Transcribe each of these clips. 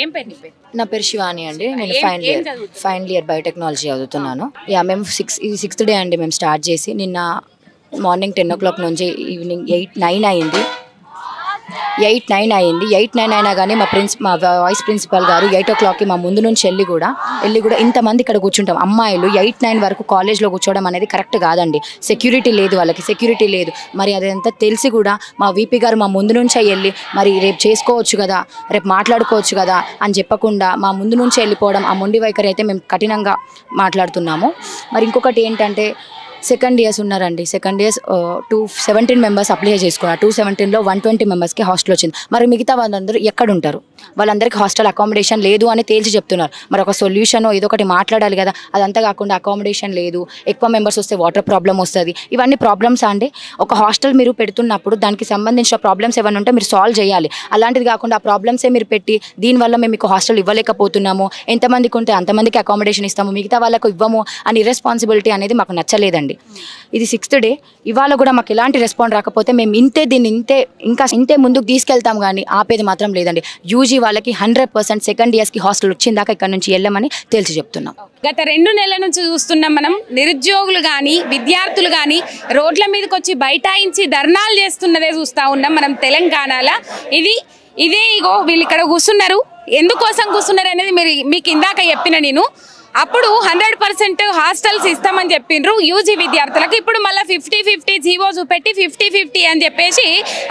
ఏం పేరు నీ పేరు? నా పేరు శివాని అండి. నేను ఫైనల్ ఇయర్ బయోటెక్నాలజీ చదువుతున్నాను. మేము 6th డే అండి మేము స్టార్ట్ చేసి. నిన్న మార్నింగ్ 10 o'clock నుంచి ఈవినింగ్ 8-9 అయింది. 8-9 అయింది. 8-9 అయినా కానీ మా వైస్ ప్రిన్సిపల్ గారు 8 o'clockకి మా ముందు నుంచి వెళ్ళి కూడా ఇంతమంది ఇక్కడ కూర్చుంటాం. అమ్మాయిలు 8-9 వరకు కాలేజ్లో కూర్చోవడం అనేది కరెక్ట్ కాదండి. సెక్యూరిటీ లేదు, వాళ్ళకి సెక్యూరిటీ లేదు. మరి అదంతా తెలిసి కూడా మా వీపీ గారు మా ముందు నుంచే వెళ్ళి మరి రేపు చేసుకోవచ్చు కదా, రేపు మాట్లాడుకోవచ్చు కదా అని చెప్పకుండా మా ముందు నుంచే వెళ్ళిపోవడం, ఆ మొండి వైఖరి అయితే మేము కఠినంగా మాట్లాడుతున్నాము. మరి ఇంకొకటి ఏంటంటే సెకండ్ ఇయర్స్ ఉన్నారండి. సెకండ్ ఇయర్స్ 217 members అప్లై చేసుకున్నారు. 217లో 120 members హాస్టల్ వచ్చింది. మరి మిగతా వాళ్ళందరూ ఎక్కడ ఉంటారు? వాళ్ళందరికీ హాస్టల్ అకామిడేషన్ లేదు అని తేల్చి చెప్తున్నారు. మరి ఒక సొల్యూషన్ ఏదో ఒకటి మాట్లాడాలి కదా. అదంతా కాకుండా అకామిడేషన్ లేదు, ఎక్కువ మెంబర్స్ వస్తే వాటర్ ప్రాబ్లం వస్తుంది. ఇవన్నీ ప్రాబ్లమ్స్ అండి. ఒక హాస్టల్ మీరు పెడుతున్నప్పుడు దానికి సంబంధించిన ప్రాబ్లమ్స్ ఏమైనా ఉంటే మీరు సాల్వ్ చేయాలి. అలాంటిది కాకుండా ఆ ప్రాబ్లమ్సే మీరు పెట్టి దీనివల్ల మేము మీకు హాస్టల్ ఇవ్వలేకపోతున్నాము, ఎంతమందికి ఉంటే అంతమందికి అకామిడేషన్ ఇస్తాము, మిగతా వాళ్ళకు ఇవ్వము అని ఇర్రెస్పాన్సిబిలిటీ అనేది మాకు నచ్చలేదండి. ఇది 6th డే. ఇవాళ కూడా మాకు ఎలాంటి రెస్పాండ్ రాకపోతే మేము ఇంతే ముందుకు తీసుకెళ్తాం కానీ ఆపేది మాత్రం లేదండి. యూజీ వాళ్ళకి 100% సెకండ్ ఇయర్స్కి హాస్టల్ వచ్చిందాకా ఇక్కడ నుంచి వెళ్ళమని తేల్చి చెప్తున్నాం. గత 2 నెలల నుంచి చూస్తున్నాం మనం, నిరుద్యోగులు కానీ విద్యార్థులు కానీ రోడ్ల మీదకి వచ్చి బైఠాయించి ధర్నాలు చేస్తున్నదే చూస్తూ ఉన్నాం మనం తెలంగాణలో. ఇదే ఇగో వీళ్ళు ఇక్కడ కూర్చున్నారు. ఎందుకోసం కూర్చున్నారు అనేది మీకు ఇందాక చెప్పిన నేను. అప్పుడు 100% హాస్టల్స్ ఇస్తామని చెప్పిండ్రు యూజీ విద్యార్థులకు. ఇప్పుడు మళ్ళీ 50-50 జీవో చూపెట్టి 50-50 అని చెప్పేసి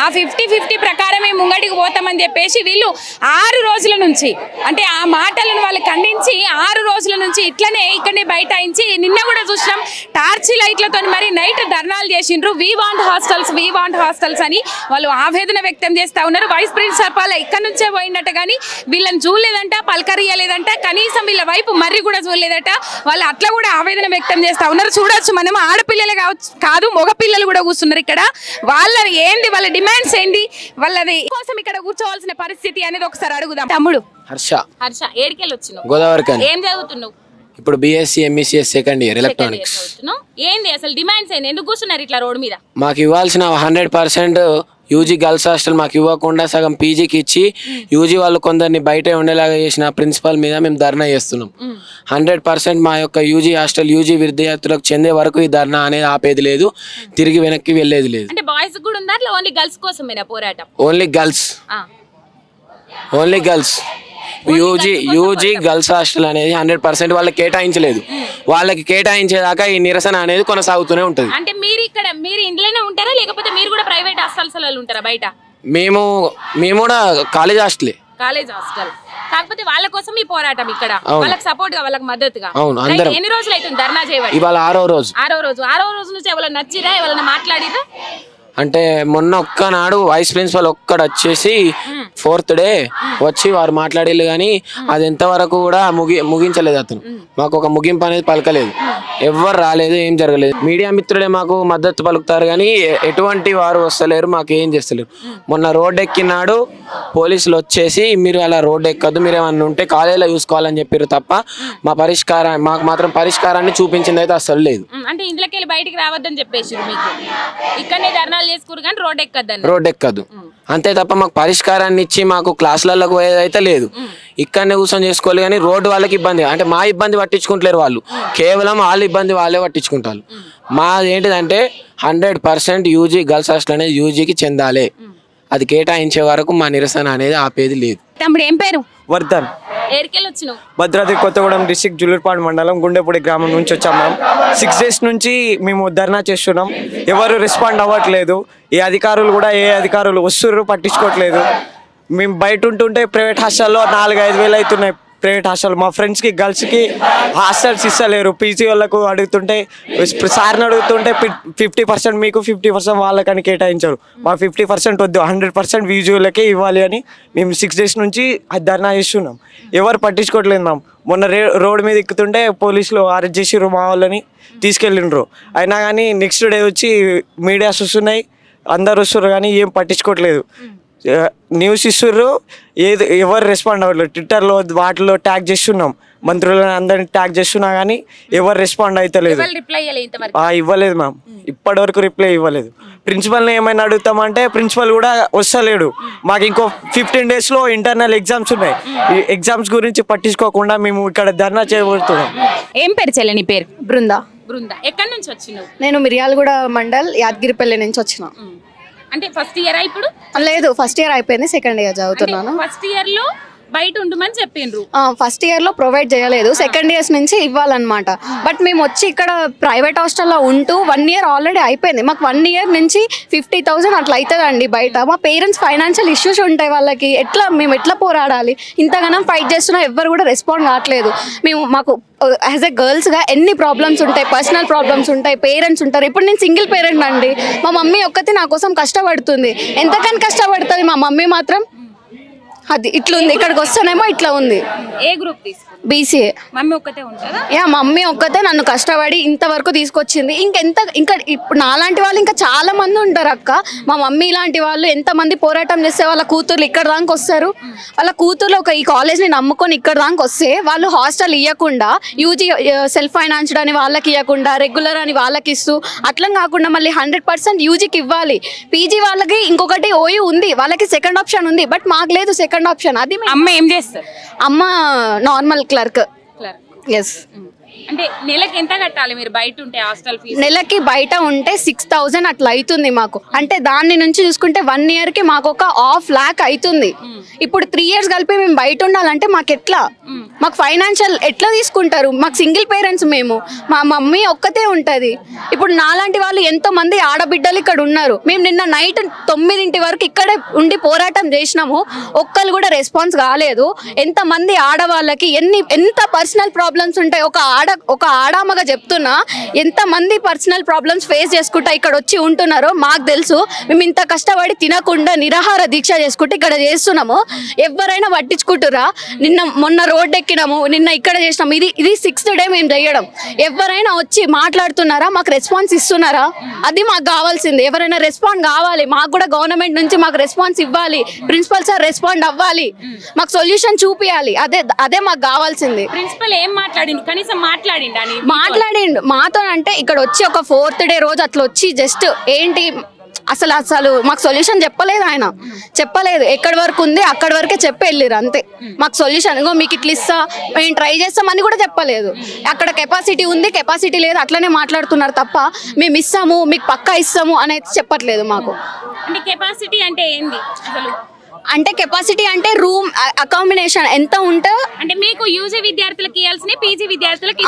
ఆ 50-50 ప్రకారమే ముంగడికి పోతామని చెప్పేసి వీళ్ళు 6 రోజుల నుంచి, అంటే ఆ మాటలను వాళ్ళు ఖండించి 6 రోజుల నుంచి ఇట్లనే ఇక్కడనే బైఠాయించి నిన్న కూడా చూసినాం టార్చి లైట్లతో మరి నైట్ ధర్నాలు చేసిండ్రు. వీ వాంట్ హాస్టల్స్ అని వాళ్ళు ఆవేదన వ్యక్తం చేస్తూ ఉన్నారు. వైస్ ప్రిన్సిపల్ ఇక్కడ నుంచే పోయిందట కానీ వీళ్ళని చూడలేదంట, పలకరియలేదంట, కనీసం వీళ్ళ వైపు మర్రి కూడా లేదట. వాళ్ళు అట్లా కూడా ఆవేదన వ్యక్తం చేస్తా ఉన్నారు. చూడొచ్చు మనం, ఆడపిల్లలే కాదు మగ పిల్లలు కూడా కూర్చున్నారు ఇక్కడ. వాళ్ళ డిమాండ్స్ ఏంటి, వాళ్ళది కోసం ఇక్కడ కూర్చోవాల్సిన పరిస్థితి అనేది ఒకసారి అడుగుదాం. తమ్ముడు హర్ష ఏడికెళ్ళి వచ్చినావు? గోదావరి. ఏం చదువుతున్నావు? ఇప్పుడు BSc MSc second year electronics. ఏంది అసలు డిమాండ్స్ ఏంది? ఎందుకు కూర్చున్నారు ఇట్లా రోడ్ మీద? మాకు ఇవ్వాల్సిన 100% యూజీ గర్ల్స్ హాస్టల్ మాకు ఇవ్వకుండా సగం పీజీకి ఇచ్చి యూజీ వాళ్ళు కొందరిని బయట ఉండేలాగా చేసిన ప్రిన్సిపల్ మీద మేము ధర్నా చేస్తున్నాం. 100% మా యొక్క యూజీ హాస్టల్ యూజీ విద్యార్థులకు చెందే వరకు ఈ ధర్నా అనేది ఆపేది లేదు, తిరిగి వెనక్కి వెళ్ళేది లేదు. అంటే బాయ్స్ కూడా ఉందా? ఓన్లీ గర్ల్స్ కోసమేనా పోరాటం? Only girls. UG girls hostel అనేది 100% వాళ్ళకి కేటాయించలేదు. వాళ్ళకి కేటాయించేదాకా ఈ నిరసన అనేది కొనసాగుతూనే ఉంటుంది. అంటే మీరు ఇంట్లోనే ఉంటారా లేకపోతే మీరు కూడా ప్రైవేట్ హాస్టల్స్ ఉంటారా బయట? మేము కూడా కాలేజ్ హాస్టల్. కాకపోతే వాళ్ళ కోసం ఈ పోరాటం ఇక్కడ, వాళ్ళకి సపోర్ట్ గా, వాళ్ళకి మద్దతుగా. ఎన్ని రోజులు అవుతుంది ధర్నా చేయబడి? ఇవాళ 6వ రోజు. 6వ రోజు నుంచి ఎవరైనా నచ్చిరా, ఎవరైనా మాట్లాడిరా? అంటే మొన్న ఒక్కనాడు వైస్ ప్రిన్సిపల్ ఒక్కడు వచ్చేసి 4th డే వచ్చి వారు మాట్లాడేళ్ళు కానీ అది ఎంతవరకు కూడా ముగించలేదు. అతను మాకు ఒక ముగింపు అనేది పలకలేదు. ఎవ్వరు రాలేదు, ఏం జరగలేదు. మీడియా మిత్రులే మాకు మద్దతు పలుకుతారు కానీ ఎటువంటి వారు వస్తలేరు, మాకు ఏం చేస్తలేరు. మొన్న రోడ్ ఎక్కినాడు పోలీసులు వచ్చేసి మీరు అలా రోడ్ ఎక్కద్దు, మీరు ఏమన్నా ఉంటే కాలేజీలో చూసుకోవాలని చెప్పారు తప్ప మాకు మాత్రం పరిష్కారాన్ని చూపించింది అయితే అసలు లేదు. అంటే ఇంట్లోకి వెళ్ళి బయటికి రావద్దని చెప్పేసి మీకు ఇక్కడనే ధర్నాలు చేసుకురు కానీ రోడ్ ఎక్కద్దు అంతే తప్ప మాకు పరిష్కారాన్ని ఇచ్చి మాకు క్లాసులకు పోయేదైతే లేదు. ఇక్కడనే కూర్చొని చేసుకోవాలి కానీ రోడ్డు వాళ్ళకి ఇబ్బంది, అంటే మా ఇబ్బంది పట్టించుకుంటలేరు వాళ్ళు, కేవలం వాళ్ళ ఇబ్బంది వాళ్ళే పట్టించుకుంటారు. మాది ఏంటిదంటే 100% యూజీ గర్ల్స్ హాస్టల్ అనేది యూజీకి చెందాలి. అది కేటాయించే వరకు మా నిరసన అనేది ఆపేది లేదు. తమ్ముడు ఏం పేరు? వర్ధన్. ఏడికెళ్ళి వచ్చినావు? భద్రాద్రి కొత్తగూడెం డిస్ట్రిక్ట్ జులూర్పాడు మండలం గుండెపూడి గ్రామం నుంచి వచ్చాం. మేము 6 days నుంచి మేము ధర్నా చేస్తున్నాం. ఎవరు రెస్పాండ్ అవ్వట్లేదు. ఏ అధికారులు వస్తుర్రు పట్టించుకోవట్లేదు. మేము బయట ఉంటుంటే ప్రైవేట్ హాస్టల్లో 4-5 వేలు అవుతున్నాయి. ప్రైవేట్ హాస్టల్ మా ఫ్రెండ్స్కి గర్ల్స్కి హాస్టల్స్ ఇస్తలేరు. పీజీ వాళ్ళకు అడుగుతుంటే సార్ని అడుగుతుంటే 50% మీకు 50% వాళ్ళకని కేటాయించారు. మా 50% వద్దు, 100% వీజువల్కే ఇవ్వాలి అని మేము 6 days నుంచి ధర్నా చేస్తున్నాం. ఎవరు పట్టించుకోవట్లేదు మ్యామ్. మొన్న రోడ్ మీద ఎక్కుతుంటే పోలీసులు అరెస్ట్ చేసిర్రు, మా వాళ్ళని తీసుకెళ్ళిండ్రు. అయినా కానీ నెక్స్ట్ డే వచ్చి మీడియాస్ వస్తున్నాయి, అందరు వస్తున్నారు కానీ ఏం పట్టించుకోవట్లేదు. న్యూస్ ఇస్తుర్రు, ఎవరు రెస్పాండ్ అవ్వట్లేదు. ట్విట్టర్లో వాటిలో ట్యాగ్ చేస్తున్నాం, మంత్రులను అందరిని ట్యాగ్ చేస్తున్నా కానీ ఎవరు రెస్పాండ్ అవుతలేదు. ఇవ్వలేదు మ్యామ్, ఇప్పటి వరకు రిప్లై ఇవ్వలేదు. ప్రిన్సిపల్ని ఏమైనా అడుగుతామంటే ప్రిన్సిపల్ కూడా వస్తలేడు. మాకు ఇంకో 15 daysలో ఇంటర్నల్ ఎగ్జామ్స్ ఉన్నాయి. ఈ ఎగ్జామ్స్ గురించి పట్టించుకోకుండా మేము ఇక్కడ ధర్నా చేయబడుతున్నాం. ఏం పేరు చెల్లె నీ పేరు? బృందా. ఎక్కడి నుంచి వచ్చినావు? నేను మిర్యాలగూడ మండల్ యాదగిరిపల్లి నుంచి వచ్చిన. అంటే ఫస్ట్ ఇయర్ ఇప్పుడు? లేదు, ఫస్ట్ ఇయర్ అయిపోయింది, సెకండ్ ఇయర్ చదువుతున్నాను. ఫస్ట్ ఇయర్ లో బయట ఉండమని చెప్పిండ్రు. ఫస్ట్ ఇయర్ లో ప్రొవైడ్ చేయలేదు, సెకండ్ ఇయర్స్ నుంచి ఇవ్వాలన్నమాట. బట్ మేము వచ్చి ఇక్కడ ప్రైవేట్ హాస్టల్లో ఉంటూ 1 year ఆల్రెడీ అయిపోయింది. మాకు 1 year నుంచి 50,000 అట్లా అవుతుందండి బయట. మా పేరెంట్స్ ఫైనాన్షియల్ ఇష్యూస్ ఉంటాయి వాళ్ళకి, మేము ఎట్లా పోరాడాలి? ఇంతగానం ఫైట్ చేస్తున్నా ఎవ్వరు కూడా రెస్పాండ్ కావట్లేదు. మాకు యాజ్ ఎ గర్ల్స్గా ఎన్ని ప్రాబ్లమ్స్ ఉంటాయి, పర్సనల్ ప్రాబ్లమ్స్ ఉంటాయి, పేరెంట్స్ ఉంటారు. ఇప్పుడు నేను సింగిల్ పేరెంట్ అండి, మా మమ్మీ ఒక్కతే నా కోసం కష్టపడుతుంది. ఎంతకని కష్టపడుతుంది మా మమ్మీ మాత్రం. అది ఇట్లా ఉంది, ఇక్కడికి వస్తానేమో ఇట్లా ఉంది. ఏ గ్రూప్ తీసుకుంది? BCA. మమ్మీ ఒక్కతే ఉంటారా? మమ్మీ ఒక్కతే నన్ను కష్టపడి ఇంతవరకు తీసుకొచ్చింది. ఇంకా ఇప్పుడు నాలాంటి వాళ్ళు ఇంకా చాలా మంది ఉంటారు అక్క. మా మమ్మీ ఇలాంటి వాళ్ళు ఎంతమంది పోరాటం చేస్తే వాళ్ళ కూతుర్లు ఇక్కడ దాకా వస్తారు. వాళ్ళ కూతుర్లు ఈ కాలేజ్ని నమ్ముకొని ఇక్కడ దాకా వస్తే వాళ్ళు హాస్టల్ ఇవ్వకుండా, యూజీ సెల్ఫ్ ఫైనాన్స్డ్ అని వాళ్ళకి ఇవ్వకుండా, రెగ్యులర్ అని వాళ్ళకి ఇస్తూ, అట్లా కాకుండా మళ్ళీ 100% యూజీకి ఇవ్వాలి. పీజీ వాళ్ళకి ఇంకొకటి ఓయూ ఉంది, వాళ్ళకి సెకండ్ ఆప్షన్ ఉంది. బట్ మాకు లేదు సెకండ్ ఆప్షన్. అది అమ్మ ఏం చేస్తారు? అమ్మ నార్మల్ క్లర్క్. ఎస్. అంటే నెలకి ఎంత కట్టాలి మీరు బయట ఉంటే హాస్టల్ ఫీజు? నెలకి బయట ఉంటే 6,000 అట్లా అవుతుంది మాకు. అంటే దాని నుంచి చూసుకుంటే 1 yearకి మాకు ఒక 50,00,000 అవుతుంది. ఇప్పుడు 3 years కలిపి మేము బయట ఉండాలంటే మాకు ఎట్లా? మాకు ఫైనాన్షియల్ ఎట్లా తీసుకుంటారు? మాకు సింగిల్ పేరెంట్స్, మేము మా మమ్మీ ఒక్కతే ఉంటుంది. ఇప్పుడు నాలాంటి వాళ్ళు ఎంతో మంది ఆడబిడ్డలు ఇక్కడ ఉన్నారు. మేము నిన్న నైట్ 9 వరకు ఇక్కడే ఉండి పోరాటం చేసినాము, ఒక్కరు కూడా రెస్పాన్స్ కాలేదు. ఎంతమంది ఆడవాళ్ళకి ఎంత పర్సనల్ ప్రాబ్లమ్స్ ఉంటాయి. ఒక ఆడామగా చెప్తున్నా, ఎంతమంది పర్సనల్ ప్రాబ్లమ్స్ ఫేస్ చేసుకుంటా ఇక్కడ వచ్చి ఉంటున్నారో మాకు తెలుసు. మేము ఇంత కష్టపడి తినకుండా నిరాహార దీక్ష చేసుకుంటే ఇక్కడ చేస్తున్నాము. ఎవరైనా పట్టించుకుంటురా? మొన్న రోడ్డు ఎక్కినాము, నిన్న ఇక్కడ చేసినాము. ఇది 6th day మేము చేయడం. ఎవరైనా వచ్చి మాట్లాడుతున్నారా? మాకు రెస్పాన్స్ ఇస్తున్నారా? అది మాకు కావాల్సింది. ఎవరైనా రెస్పాండ్ కావాలి, మాకు కూడా గవర్నమెంట్ నుంచి మాకు రెస్పాన్స్ ఇవ్వాలి. ప్రిన్సిపల్ సార్ రెస్పాండ్ అవ్వాలి, మాకు సొల్యూషన్ చూపియాలి. అదే మాకు కావాల్సింది. ప్రిన్సిపల్ ఏం మాట్లాడిండు? కనీసం మాట్లాడిండు మాతో. అంటే ఇక్కడ వచ్చి ఒక 4th day రోజు అట్లా వచ్చి జస్ట్ ఏంటి అసలు మాకు సొల్యూషన్ చెప్పలేదు. ఆయన చెప్పలేదు, ఎక్కడి వరకు ఉంది అక్కడి వరకే చెప్పి వెళ్ళారు అంతే. మాకు సొల్యూషన్ ఇంకో మీకు ఇట్లా ఇస్తా, మేము ట్రై చేస్తామని కూడా చెప్పలేదు. అక్కడ కెపాసిటీ ఉంది, కెపాసిటీ లేదు, అట్లనే మాట్లాడుతున్నారు తప్ప మేము ఇస్తాము, మీకు పక్కా ఇస్తాము అనేది చెప్పట్లేదు మాకు. అంటే కెపాసిటీ అంటే ఏంది అసలు? అంటే కెపాసిటీ అంటే రూమ్ అకామిడేషన్ ఎంత ఉంటే, అంటే మీకు యూజీ విద్యార్థులకు ఇవ్వాల్సిన పీజీ విద్యార్థులకి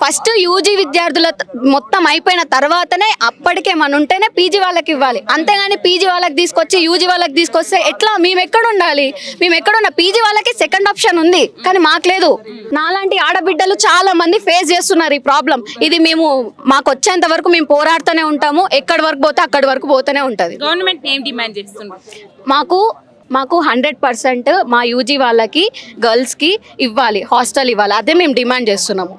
ఫస్ట్ యూజీ విద్యార్థుల మొత్తం అయిపోయిన తర్వాతనే అప్పటికే మన ఉంటేనే పీజీ వాళ్ళకి ఇవ్వాలి. అంతేగాని పీజీ వాళ్ళకి తీసుకొచ్చి యూజీ వాళ్ళకి తీసుకొస్తే ఎట్లా? మేము ఎక్కడ ఉండాలి? మేము ఎక్కడున్నా? పీజీ వాళ్ళకి సెకండ్ ఆప్షన్ ఉంది కానీ మాకు లేదు. నాలాంటి ఆడబిడ్డలు చాలా మంది ఫేస్ చేస్తున్నారు ఈ ప్రాబ్లం. ఇది మాకు వచ్చేంత వరకు మేము పోరాడుతూనే ఉంటాము. ఎక్కడి వరకు పోతే అక్కడి వరకు పోతూనే ఉంటుంది. గవర్నమెంట్ ఏం డిమాండ్ చేస్తున్నారు? మాకు 100% మా యూజీ వాళ్ళకి, గర్ల్స్కి ఇవ్వాలి, హాస్టల్ ఇవ్వాలి. అదే మేము డిమాండ్ చేస్తున్నాము.